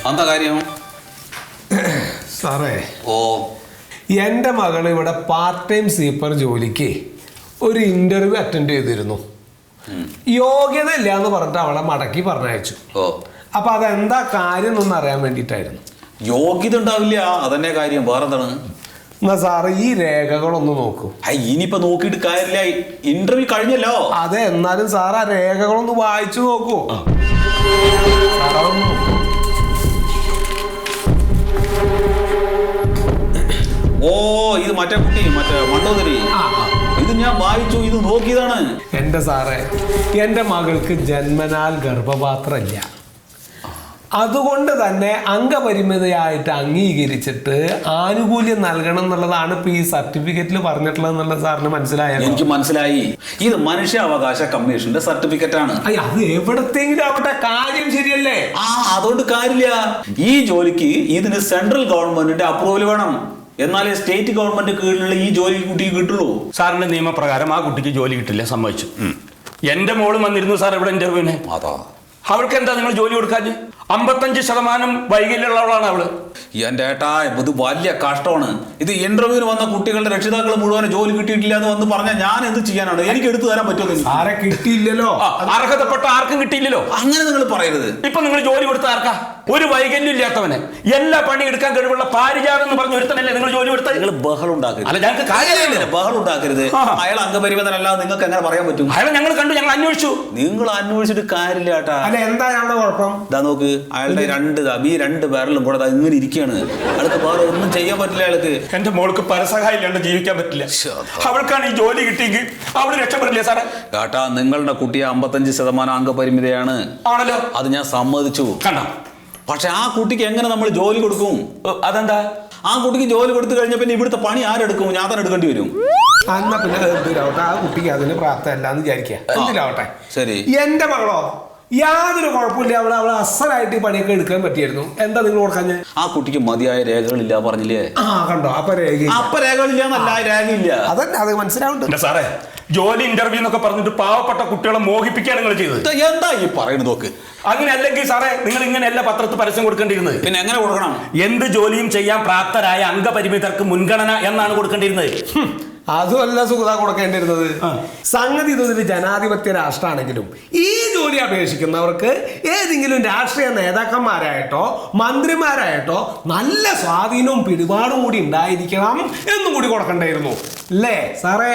എന്താ കാര്യം? സാറേ, ഓ, എൻ്റെ മകൾ ഇവിടെ പാർട്ട് ടൈം സ്വീപ്പർ ജോലിക്ക് ഒരു ഇന്റർവ്യൂ അറ്റൻഡ് ചെയ്തിരുന്നു. യോഗ്യത ഇല്ല എന്ന് പറഞ്ഞിട്ട് അവളെ മടക്കി പറഞ്ഞയച്ചു. ഓ, അപ്പൊ അതെന്താ കാര്യം എന്നൊന്ന് അറിയാൻ വേണ്ടിയിട്ടായിരുന്നു. യോഗ്യത ഉണ്ടാവില്ല, അതന്നെ കാര്യം. വേറെന്താണ്? എന്നാ സാറ് ഈ രേഖകളൊന്ന് നോക്കൂ. ഇനിയിപ്പോ നോക്കിയിട്ട് കാര്യമില്ല, ഇന്റർവ്യൂ കഴിഞ്ഞല്ലോ. അതെ, എന്നാലും സാർ ആ രേഖകളൊന്ന് വായിച്ചു നോക്കൂ. സാറതൊന്ന് നോക്കൂ. ഓ, ഇത് മറ്റേ കുട്ടി, മറ്റേ മണ്ടോദരി. ഇത് ഞാൻ വായിച്ചു, ഇത് നോക്കിയതാണ്. എന്റെ സാറേ, എന്റെ മകൾക്ക് ജന്മനാൽ ഗർഭപാത്രമില്ല. അതുകൊണ്ട് തന്നെ അംഗപരിമിതയായിട്ട് അംഗീകരിച്ചിട്ട് ആനുകൂല്യം നൽകണം എന്നുള്ളതാണ് ഇപ്പൊ ഈ സർട്ടിഫിക്കറ്റിൽ പറഞ്ഞിട്ടുള്ളത് എന്നുള്ള സാറിന് മനസ്സിലായോ? എനിക്ക് മനസ്സിലായി. ഇത് മനുഷ്യാവകാശ കമ്മീഷന്റെ സർട്ടിഫിക്കറ്റ് ആണ്. അത് എവിടത്തെങ്കിലും അവിടെ കാര്യം ശരിയല്ലേ? അതുകൊണ്ട് കാര്യമില്ല. ഈ ജോലിക്ക് ഇതിന് സെൻട്രൽ ഗവൺമെന്റിന്റെ അപ്രൂവൽ വേണം. എന്നാലേ സ്റ്റേറ്റ് ഗവൺമെന്റ് കീഴിലുള്ള ഈ ജോലി കുട്ടിക്ക് കിട്ടുള്ളൂ. സാറിന്റെ നിയമപ്രകാരം ആ കുട്ടിക്ക് ജോലി കിട്ടില്ല, സമ്മതിച്ചു. എന്റെ മോളും വന്നിരുന്നു സാർ ഇവിടെ ഇന്റർവ്യൂവിന്. അതാ, അവൾക്ക് എന്താ നിങ്ങൾ ജോലി കൊടുക്കാഞ്ഞ്? 55% വൈകല്യമുള്ളവളാണ് അവള്. എന്റെ ഏട്ടാ, ഇത് വലിയ കഷ്ടമാണ്. ഇത് ഇന്റർവ്യൂവിന് വന്ന കുട്ടികളുടെ രക്ഷിതാക്കൾ മുഴുവൻ ജോലി കിട്ടിയിട്ടില്ല എന്ന് വന്ന് പറഞ്ഞാൽ ഞാൻ എന്ത് ചെയ്യാനാണ്? എനിക്ക് എടുത്തു തരാൻ പറ്റുമോ? ആരെ കിട്ടിയില്ലല്ലോ, അർഹതപ്പെട്ട ആർക്കും കിട്ടിയില്ലല്ലോ. അങ്ങനെ നിങ്ങൾ പറയരുത്. ഇപ്പൊ നിങ്ങൾ ജോലി കൊടുത്ത ആർക്കാ? ഒരു വൈകല്യം ഇല്ലാത്തവന് എല്ലാ പണി എടുക്കാൻ കഴിവുള്ള പാരിജാതം എന്ന് പറഞ്ഞ ഒരുത്തനല്ലേ നിങ്ങൾ ജോലി കൊടുത്ത? നിങ്ങൾ ബഹളം ഉണ്ടാക്കരുത്. അല്ല, ഞങ്ങൾക്ക് കാര്യമില്ല. ബഹളം ഉണ്ടാക്കരുത്. അയാൾ അംഗപരിമിതനല്ലാതെ നിങ്ങൾക്ക് എങ്ങനെ പറയാൻ പറ്റും? അയാളെ ഞങ്ങൾ കണ്ടു, ഞങ്ങൾ അന്വേഷിച്ചു. നിങ്ങൾ അന്വേഷിച്ചിട്ട് കാര്യമില്ല ഏട്ടാ. അല്ല, എന്താ ഞങ്ങളുടെ കുഴപ്പം? ഇതാ നോക്ക്, അയാളുടെ രണ്ട് പേരിലും കൂടെ ഇങ്ങനെ ഇരിക്കുകയാണ്. അയാൾക്ക് വേറെ ഒന്നും ചെയ്യാൻ പറ്റില്ല. അയാൾക്ക് എന്റെ മോൾക്ക് പരസഹായം ഇല്ലാണ്ട് ജീവിക്കാൻ പറ്റില്ല. അവൾക്കാണ് ഈ ജോലി കിട്ടിയെങ്കിൽ അവള് രക്ഷപ്പെടില്ലേ സാറേ? കേട്ടാ, നിങ്ങളുടെ കുട്ടിയെ 55% അംഗപരിമിതയാണ്. ആണല്ലോ, അത് ഞാൻ സമ്മതിച്ചു. കണ്ടോ? പക്ഷെ ആ കുട്ടിക്ക് എങ്ങനെ നമ്മൾ ജോലി കൊടുക്കും? അതെന്താ? ആ കുട്ടിക്ക് ജോലി കൊടുത്തു കഴിഞ്ഞ പിന്നെ ഇവിടുത്തെ പണി ആരെടുക്കും? ഞാൻ തന്നെ എടുക്കേണ്ടി വരും. എന്നാ പിന്നെ എന്തിനാവട്ടെ, ആ കുട്ടിക്ക് അതിന് പ്രാപ്തമല്ല എന്ന് വിചാരിക്കുക. എന്തിനാവട്ടെ. ശരി, എന്റെ മകളോ യാതൊരു കുഴപ്പമില്ല, അവളെ അസലായിട്ട് ഈ പണിയൊക്കെ എടുക്കാൻ പറ്റിയായിരുന്നു. എന്താ നിങ്ങൾ കൊടുക്കാൻ? ആ കുട്ടിക്ക് മതിയായ രേഖകളില്ല പറഞ്ഞില്ലേ? കണ്ടോ, അപ്പൊ രേഖകളില്ല എന്നല്ല, രേഖയില്ല. അതന്നെ, അത് മനസ്സിലാവുന്നുണ്ട് സാറേ. ജോലി ഇന്റർവ്യൂ എന്നൊക്കെ പറഞ്ഞിട്ട് പാവപ്പെട്ട കുട്ടികളെ മോഹിപ്പിക്കുകയാണ് നിങ്ങൾ ചെയ്തത്. എന്താ ഈ പറയുന്നത്? നോക്ക്, അങ്ങനെ അല്ലെങ്കിൽ സാറേ, നിങ്ങൾ ഇങ്ങനെയല്ല പത്രത്തിൽ പരസ്യം കൊടുക്കേണ്ടിയിരുന്നത്. പിന്നെ എങ്ങനെ കൊടുക്കണം? എന്ത് ജോലിയും ചെയ്യാൻ പ്രാപ്തരായ അംഗപരിമിതർക്ക് മുൻഗണന എന്നാണ് കൊടുക്കേണ്ടിയിരുന്നത്. അതുമല്ല സുഗത കൊടുക്കേണ്ടിരുന്നത്. സംഗതി ഇതൊരു ജനാധിപത്യ രാഷ്ട്രമാണെങ്കിലും ഈ ജോലി അപേക്ഷിക്കുന്നവർക്ക് ഏതെങ്കിലും രാഷ്ട്രീയ നേതാക്കന്മാരായിട്ടോ മന്ത്രിമാരായിട്ടോ നല്ല സ്വാധീനവും പിടിപാടും കൂടി ഉണ്ടായിരിക്കണം എന്നും കൂടി കൊടുക്കണ്ടായിരുന്നു അല്ലേ സാറേ?